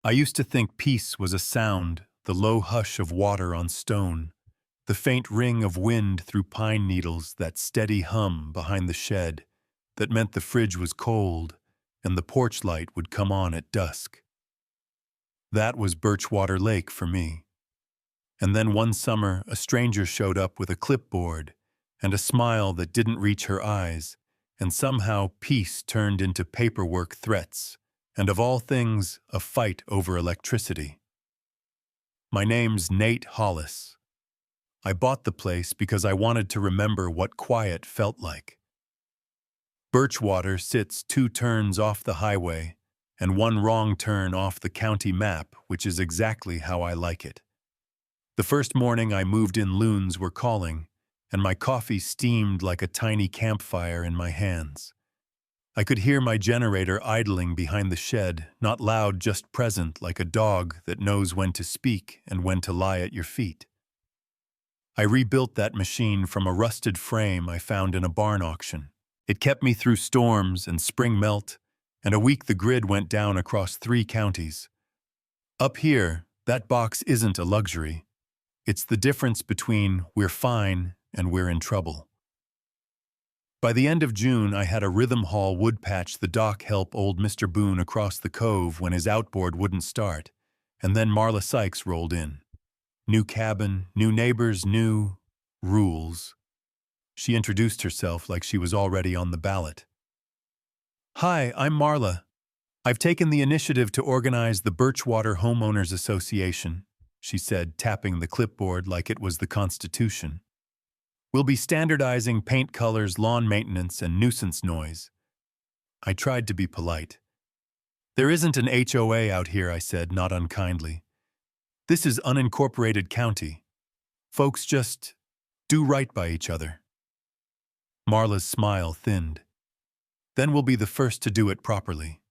I used to think peace was a sound, the low hush of water on stone, the faint ring of wind through pine needles, that steady hum behind the shed that meant the fridge was cold and the porch light would come on at dusk. That was Birchwater Lake for me. And then one summer, a stranger showed up with a clipboard and a smile that didn't reach her eyes, and somehow peace turned into paperwork threats, and of all things, a fight over electricity. My name's Nate Hollis. I bought the place because I wanted to remember what quiet felt like. Birchwater sits 2 turns off the highway and 1 wrong turn off the county map, which is exactly how I like it. The first morning I moved in, loons were calling, and my coffee steamed like a tiny campfire in my hands. I could hear my generator idling behind the shed, not loud, just present, like a dog that knows when to speak and when to lie at your feet. I rebuilt that machine from a rusted frame I found in a barn auction. It kept me through storms and spring melt, and a week the grid went down across 3 counties. Up here, that box isn't a luxury. It's the difference between we're fine and we're in trouble. By the end of June, I had a Rhythm Hall wood patch the dock help old Mr. Boone across the cove when his outboard wouldn't start, and then Marla Sykes rolled in. New cabin, new neighbors, new rules. She introduced herself like she was already on the ballot. "Hi, I'm Marla. I've taken the initiative to organize the Birchwater Homeowners Association," she said, tapping the clipboard like it was the Constitution. "We'll be standardizing paint colors, lawn maintenance, and nuisance noise." I tried to be polite. "There isn't an HOA out here," I said, not unkindly. "This is unincorporated county. Folks just do right by each other." Marla's smile thinned. "Then we'll be the first to do it properly."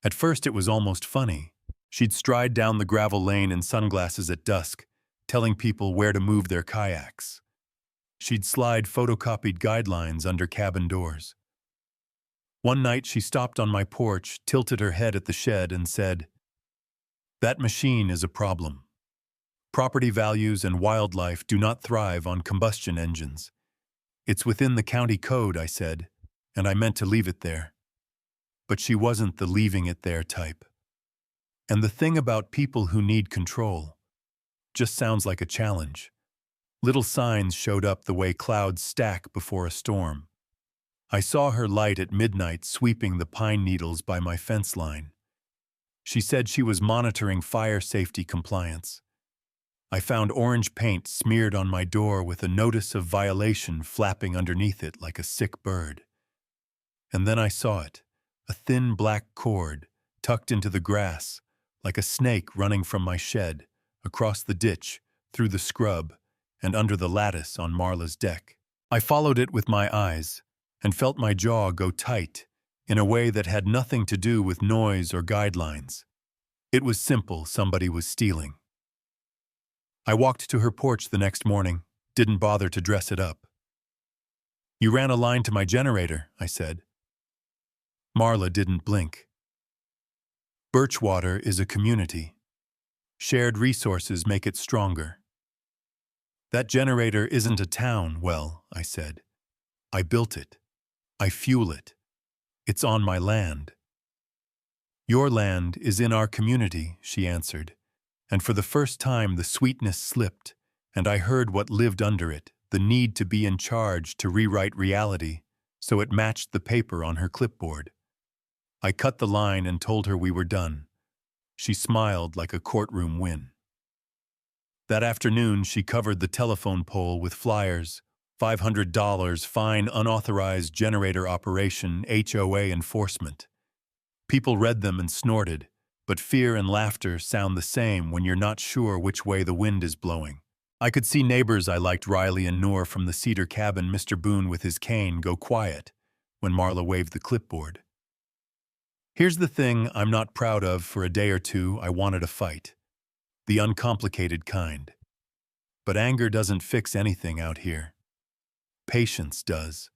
At first it was almost funny. She'd stride down the gravel lane in sunglasses at dusk, telling people where to move their kayaks. She'd slide photocopied guidelines under cabin doors. One night she stopped on my porch, tilted her head at the shed, and said, "That machine is a problem. Property values and wildlife do not thrive on combustion engines." "It's within the county code," I said, and I meant to leave it there. But she wasn't the leaving it there type. And the thing about people who need control just sounds like a challenge. Little signs showed up the way clouds stack before a storm. I saw her light at midnight sweeping the pine needles by my fence line. She said she was monitoring fire safety compliance. I found orange paint smeared on my door with a notice of violation flapping underneath it like a sick bird. And then I saw it, a thin black cord tucked into the grass, like a snake running from my shed, across the ditch, through the scrub, and under the lattice on Marla's deck. I followed it with my eyes and felt my jaw go tight in a way that had nothing to do with noise or guidelines. It was simple somebody was stealing. I walked to her porch the next morning, didn't bother to dress it up. "You ran a line to my generator," I said. Marla didn't blink. Birchwater is a community. Shared resources make it stronger. "That generator isn't a town," "Well," I said. "I built it. I fuel it. It's on my land." "Your land is in our community," she answered, and for the first time the sweetness slipped, and I heard what lived under it, the need to be in charge, to rewrite reality, so it matched the paper on her clipboard. I cut the line and told her we were done. She smiled like a courtroom win. That afternoon, she covered the telephone pole with flyers: $500 fine, unauthorized generator operation, HOA enforcement. People read them and snorted, but fear and laughter sound the same when you're not sure which way the wind is blowing. I could see neighbors I liked, Riley and Noor from the cedar cabin, Mr. Boone with his cane, go quiet when Marla waved the clipboard. Here's the thing I'm not proud of. For a day or two, I wanted a fight. The uncomplicated kind. But anger doesn't fix anything out here. Patience does.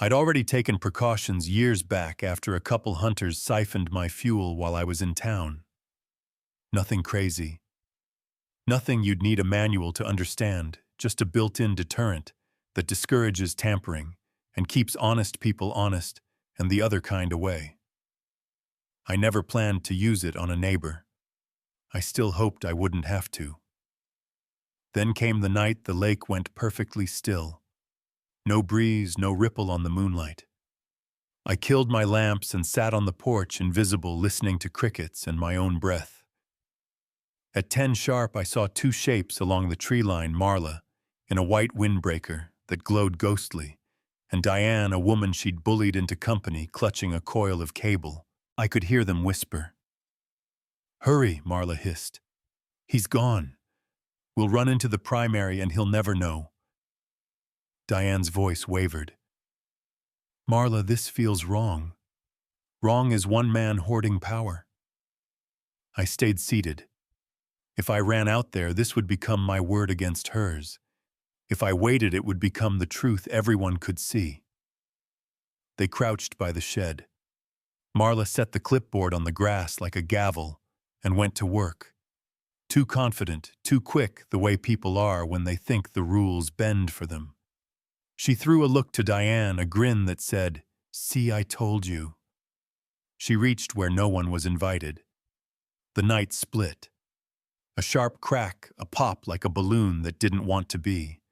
I'd already taken precautions years back after a couple hunters siphoned my fuel while I was in town. Nothing crazy. Nothing you'd need a manual to understand, just a built-in deterrent that discourages tampering and keeps honest people honest and the other kind away. I never planned to use it on a neighbor. I still hoped I wouldn't have to. Then came the night the lake went perfectly still. No breeze, no ripple on the moonlight. I killed my lamps and sat on the porch invisible, listening to crickets and my own breath. At 10 sharp, I saw two shapes along the tree line, Marla, in a white windbreaker that glowed ghostly, and Diane, a woman she'd bullied into company, clutching a coil of cable. I could hear them whisper. "Hurry," Marla hissed. "He's gone. We'll run into the primary and he'll never know." Diane's voice wavered. "Marla, this feels wrong. Wrong as one man hoarding power." I stayed seated. If I ran out there, this would become my word against hers. If I waited, it would become the truth everyone could see. They crouched by the shed. Marla set the clipboard on the grass like a gavel and went to work. Too confident, too quick, the way people are when they think the rules bend for them. She threw a look to Diane, a grin that said, "See, I told you." She reached where no one was invited. The night split. A sharp crack, a pop like a balloon that didn't want to be.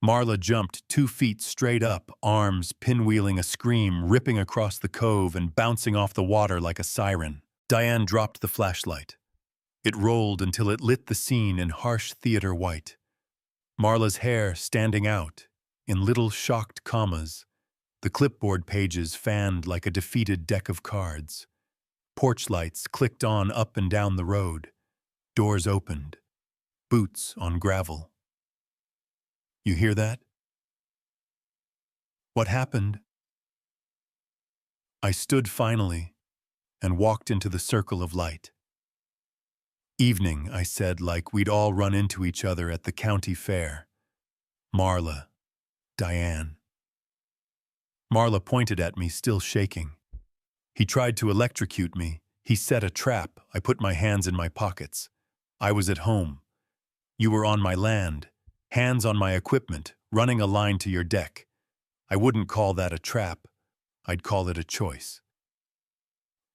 Marla jumped 2 feet straight up, arms pinwheeling, a scream ripping across the cove and bouncing off the water like a siren. Diane dropped the flashlight. It rolled until it lit the scene in harsh theater white. Marla's hair standing out in little shocked commas. The clipboard pages fanned like a defeated deck of cards. Porch lights clicked on up and down the road. Doors opened. Boots on gravel. "You hear that?" "What happened?" I stood finally and walked into the circle of light. "Evening," I said, like we'd all run into each other at the county fair. "Marla, Diane." Marla pointed at me, still shaking. "He tried to electrocute me. He set a trap." I put my hands in my pockets. "I was at home. You were on my land, hands on my equipment, running a line to your deck. I wouldn't call that a trap. I'd call it a choice."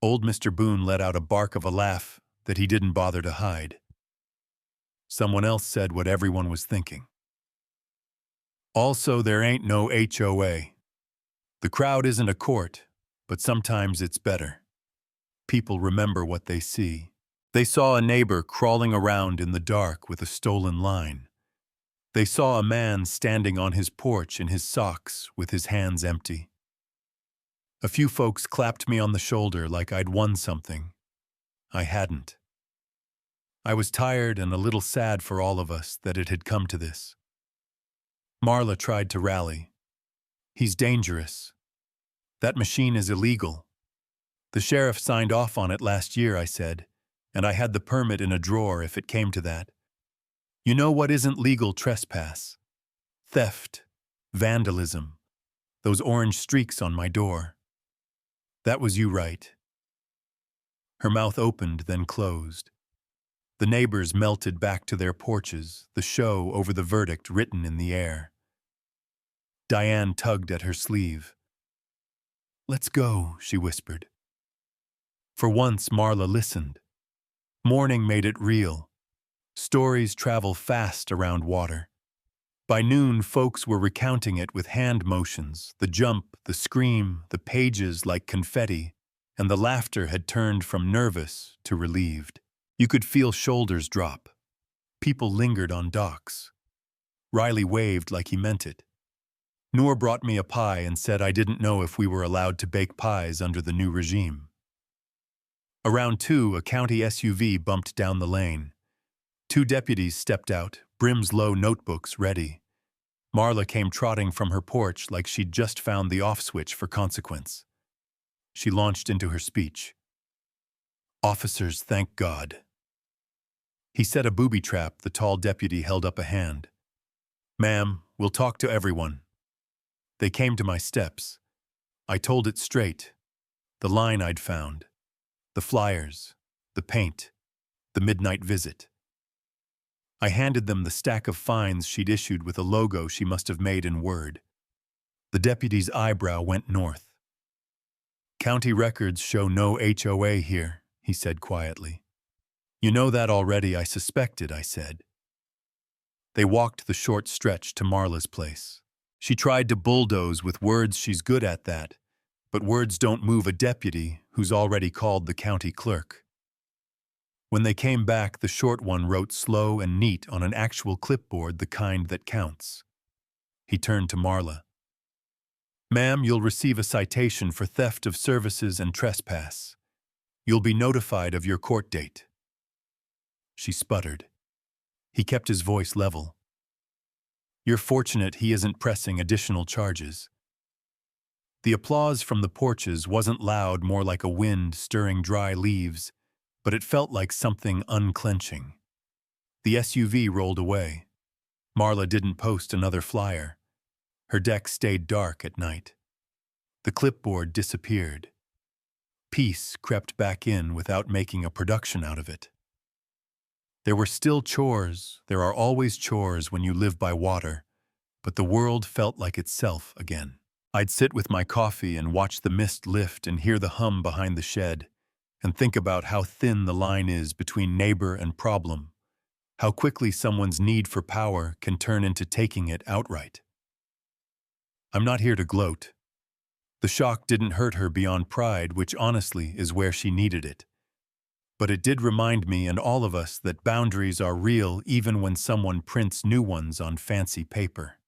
Old Mr. Boone let out a bark of a laugh that he didn't bother to hide. Someone else said what everyone was thinking. "Also, there ain't no HOA. The crowd isn't a court, but sometimes it's better. People remember what they see." They saw a neighbor crawling around in the dark with a stolen line. They saw a man standing on his porch in his socks with his hands empty. A few folks clapped me on the shoulder like I'd won something. I hadn't. I was tired and a little sad for all of us that it had come to this. Marla tried to rally. "He's dangerous. That machine is illegal. The sheriff signed off on it last year," I said, "and I had the permit in a drawer if it came to that. You know what isn't legal? Trespass, theft, vandalism, those orange streaks on my door. That was you, right?" Her mouth opened, then closed. The neighbors melted back to their porches, the show over the verdict written in the air. Diane tugged at her sleeve. "Let's go," she whispered. For once, Marla listened. Morning made it real. Stories travel fast around water. By noon, folks were recounting it with hand motions, the jump, the scream, the pages like confetti, and the laughter had turned from nervous to relieved. You could feel shoulders drop. People lingered on docks. Riley waved like he meant it. Noor brought me a pie and said I didn't know if we were allowed to bake pies under the new regime. Around 2, a county SUV bumped down the lane. 2 deputies stepped out, brims low, notebooks ready. Marla came trotting from her porch like she'd just found the off switch for consequence. She launched into her speech. "Officers, thank God." He set a booby trap. The tall deputy held up a hand. "Ma'am, we'll talk to everyone." They came to my steps. I told it straight. The line I'd found. The flyers. The paint. The midnight visit. I handed them the stack of fines she'd issued with a logo she must have made in Word. The deputy's eyebrow went north. "County records show no HOA here," he said quietly. "You know that already, I suspected," I said. They walked the short stretch to Marla's place. She tried to bulldoze with words. She's good at that, but words don't move a deputy who's already called the county clerk. When they came back, the short one wrote slow and neat on an actual clipboard, the kind that counts. He turned to Marla. "Ma'am, you'll receive a citation for theft of services and trespass. You'll be notified of your court date." She sputtered. He kept his voice level. "You're fortunate he isn't pressing additional charges." The applause from the porches wasn't loud, more like a wind stirring dry leaves, but it felt like something unclenching. The SUV rolled away. Marla didn't post another flyer. Her deck stayed dark at night. The clipboard disappeared. Peace crept back in without making a production out of it. There were still chores. There are always chores when you live by water, but the world felt like itself again. I'd sit with my coffee and watch the mist lift and hear the hum behind the shed, and think about how thin the line is between neighbor and problem, how quickly someone's need for power can turn into taking it outright. I'm not here to gloat. The shock didn't hurt her beyond pride, which honestly is where she needed it. But it did remind me and all of us that boundaries are real even when someone prints new ones on fancy paper.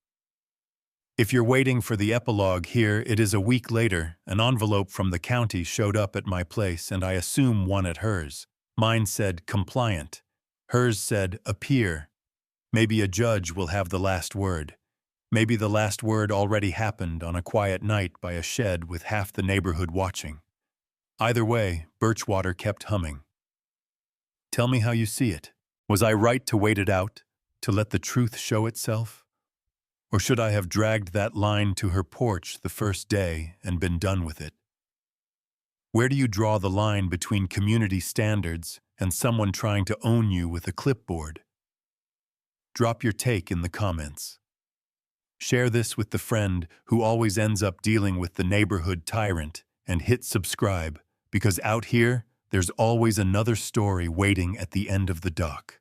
If you're waiting for the epilogue, here it is. A week later, an envelope from the county showed up at my place, and I assume one at hers. Mine said compliant. Hers said appear. Maybe a judge will have the last word. Maybe the last word already happened on a quiet night by a shed with half the neighborhood watching. Either way, Birchwater kept humming. Tell me how you see it. Was I right to wait it out, to let the truth show itself? Or should I have dragged that line to her porch the first day and been done with it? Where do you draw the line between community standards and someone trying to own you with a clipboard? Drop your take in the comments. Share this with the friend who always ends up dealing with the neighborhood tyrant, and hit subscribe, because out here, there's always another story waiting at the end of the dock.